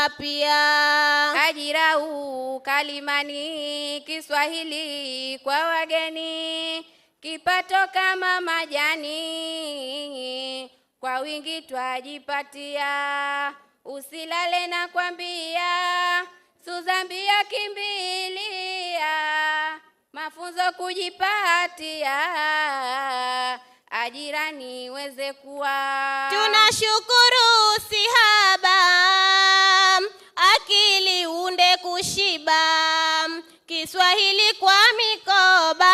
mapya. Ajira ukalimani, Kiswahili kwa wageni, kipato kama majani, kwa wingi twajipatia. Usilale na kwambia, Suzambia kimbilia, mafunzo kujipatia, ajira niweze kuwa. Tunashukuru sihaba, akili unde kushiba, Kiswahili kwa mikoba,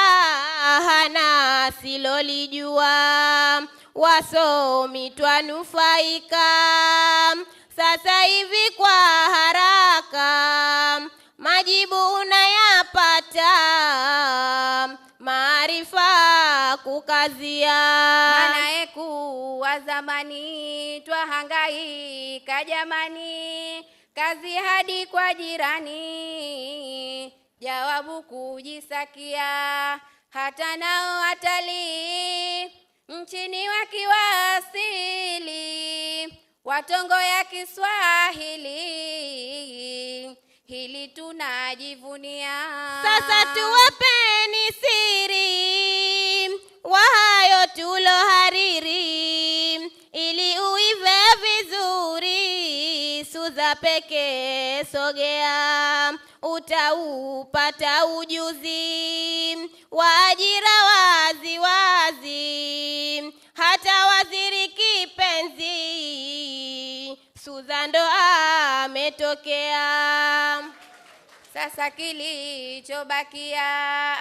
hana silolijua, wasomi twanufaika, sasa hivi kwa haraka, majibu unayapata, maarifa kukazia. Manae kuwa zamani, twahangaika jamani, kazi hadi kwa jirani, jawabu kujisakia. Hata nao watalii nchini wakiwasili, watongo ya Kiswahili, hili tunajivunia. Sasa tuwapeni siri wahayo tulohariri, ili uive vizuri, Suza peke sogea, utaupata ujuzi wa ajira wazi wazi, hata waziri kipenzi, Suza ndo ametokea. Sasa kilichobakia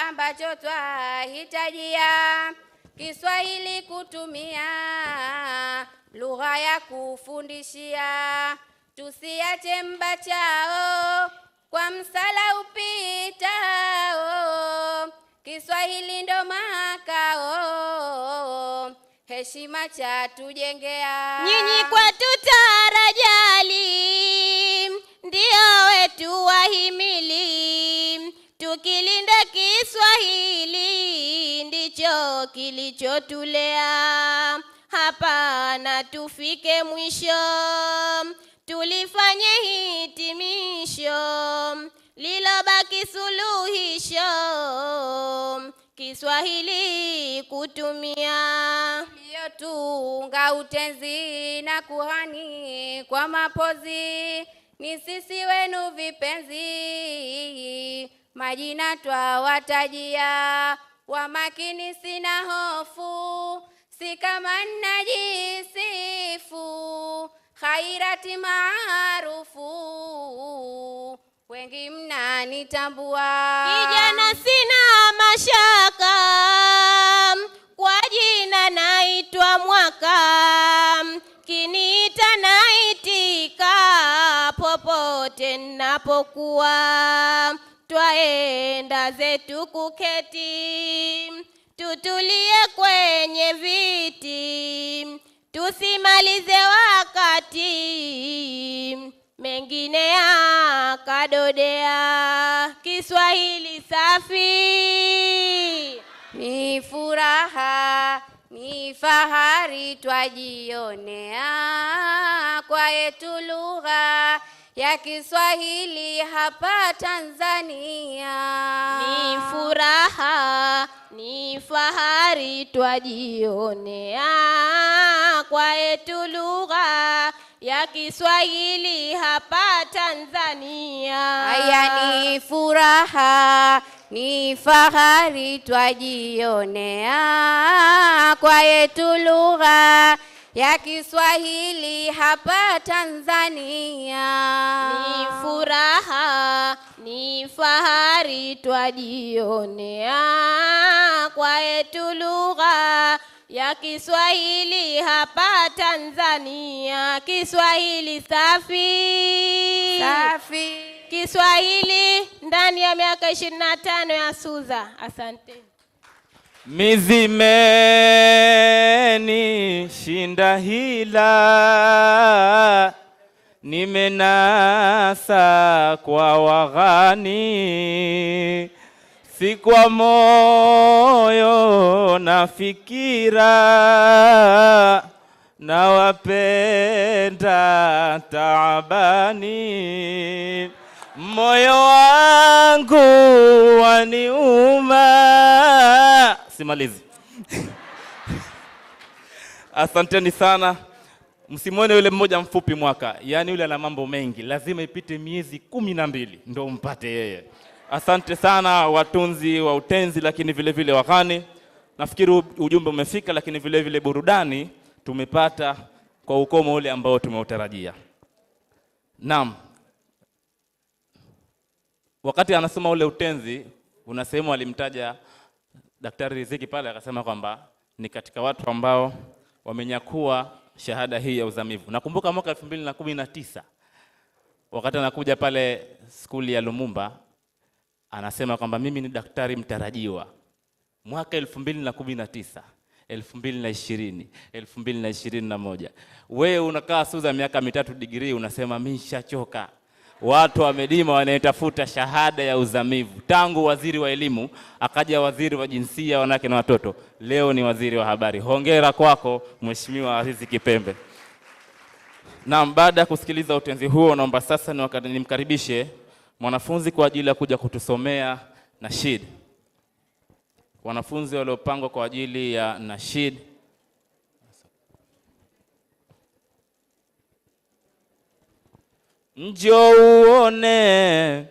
ambacho twahitajia, Kiswahili kutumia, lugha ya kufundishia. Tusiache mbachao kwa msala upitao, Kiswahili ndo makao, heshima cha tujengea. Nyinyi kwetu tarajali, ndio wetu wahimili, tukilinde Kiswahili, ndicho kilichotulea. Hapana tufike mwisho, tulifanye hitimisho, lilobaki suluhisho, Kiswahili kutumia. Tunga utenzi na kuhani kwa mapozi, ni sisi wenu vipenzi, majina twawatajia. Wa makini sina hofu, si kama najisifu, Khairati maarufu, wengi mnanitambua. Kijana sina mashaka, kwa jina naitwa Mwaka, kiniita naitika, popote ninapokuwa. Twaenda zetu kuketi, tutulie kwenye viti, tusimalize wakati, mengine yakadodea. Kiswahili safi ni furaha, ni fahari twajionea, kwa yetu lugha ya Kiswahili hapa Tanzania. Ni furaha, ni fahari twajionea, kwa yetu lugha ya Kiswahili hapa Tanzania. Haya ni furaha, ni fahari twajionea, kwa yetu lugha ya Kiswahili hapa Tanzania. Ni furaha, ni fahari twajionea, kwa yetu lugha ya Kiswahili hapa Tanzania. Kiswahili safi safi, Kiswahili ndani ya miaka 25 ya Suza. Asante. Mizimeni shinda hila, nimenasa kwa waghani, si kwa moyo na fikira, nawapenda taabani, moyo wangu waniuma. Simalizi. Asanteni sana. Msimwone yule mmoja mfupi mwaka, yaani yule ana mambo mengi, lazima ipite miezi 12 ndio mpate yeye. Asante sana watunzi wa utenzi, lakini vile vile waghani. Nafikiri ujumbe umefika, lakini vile vile burudani tumepata kwa ukomo ule ambao tumeutarajia. Naam. Wakati anasoma ule utenzi, una sehemu alimtaja Daktari Riziki pale, akasema kwamba ni katika watu ambao wamenyakua shahada hii ya uzamivu. Nakumbuka mwaka 2019 wakati anakuja pale skuli ya Lumumba, anasema kwamba mimi ni daktari mtarajiwa. Mwaka 2019, 2020, 2021. Wewe unakaa Suza miaka 3 degree unasema mimi nishachoka. Watu wamedima wanaitafuta shahada ya uzamivu. Tangu waziri wa elimu akaja waziri wa jinsia, wanawake na watoto, leo ni waziri wa habari. Hongera kwako Mheshimiwa Azizi Kipembe. Na baada ya kusikiliza utenzi huo, naomba sasa nimkaribishe mwanafunzi kwa ajili ya kuja kutusomea nashid. Wanafunzi waliopangwa kwa ajili ya nashid, njoo uone,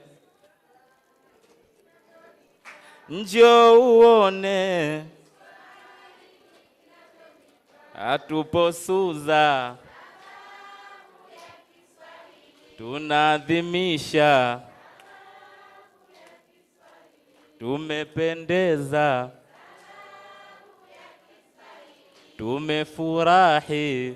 njoo uone, hatupo Suza, tunaadhimisha, tumependeza, tumefurahi.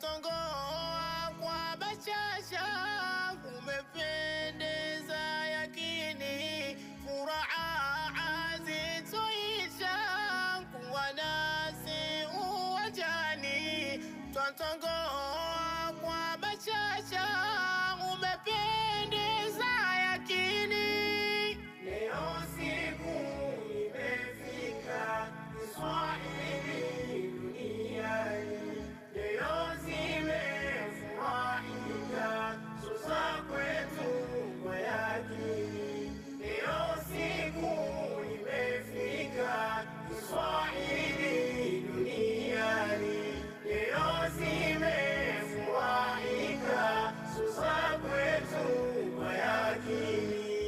Tongoa kwa bashasha, umependeza yakini, furaha zitoisha, kuwa nasi uwanjani. Twatongoa kwa bashasha, umependeza yakini. Leo siku imefika, Kiswahili duniani.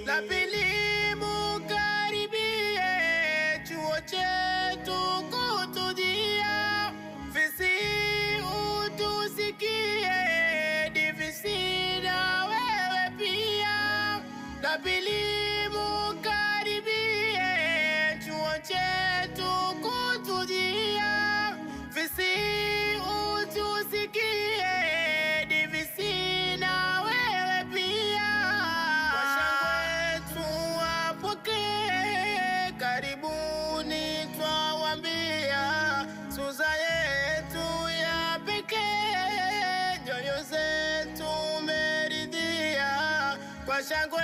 La pili mukaribie, chuo chetu kutujia, visi utusikie, divisi na wewe pia. La pili mukaribie, chuo chetu kutujia, visi utusikie, divisi na wewe pia. Karibuni twawambia, Suza yetu ya pekee, nyoyo zetu meridhia, kwa shangwe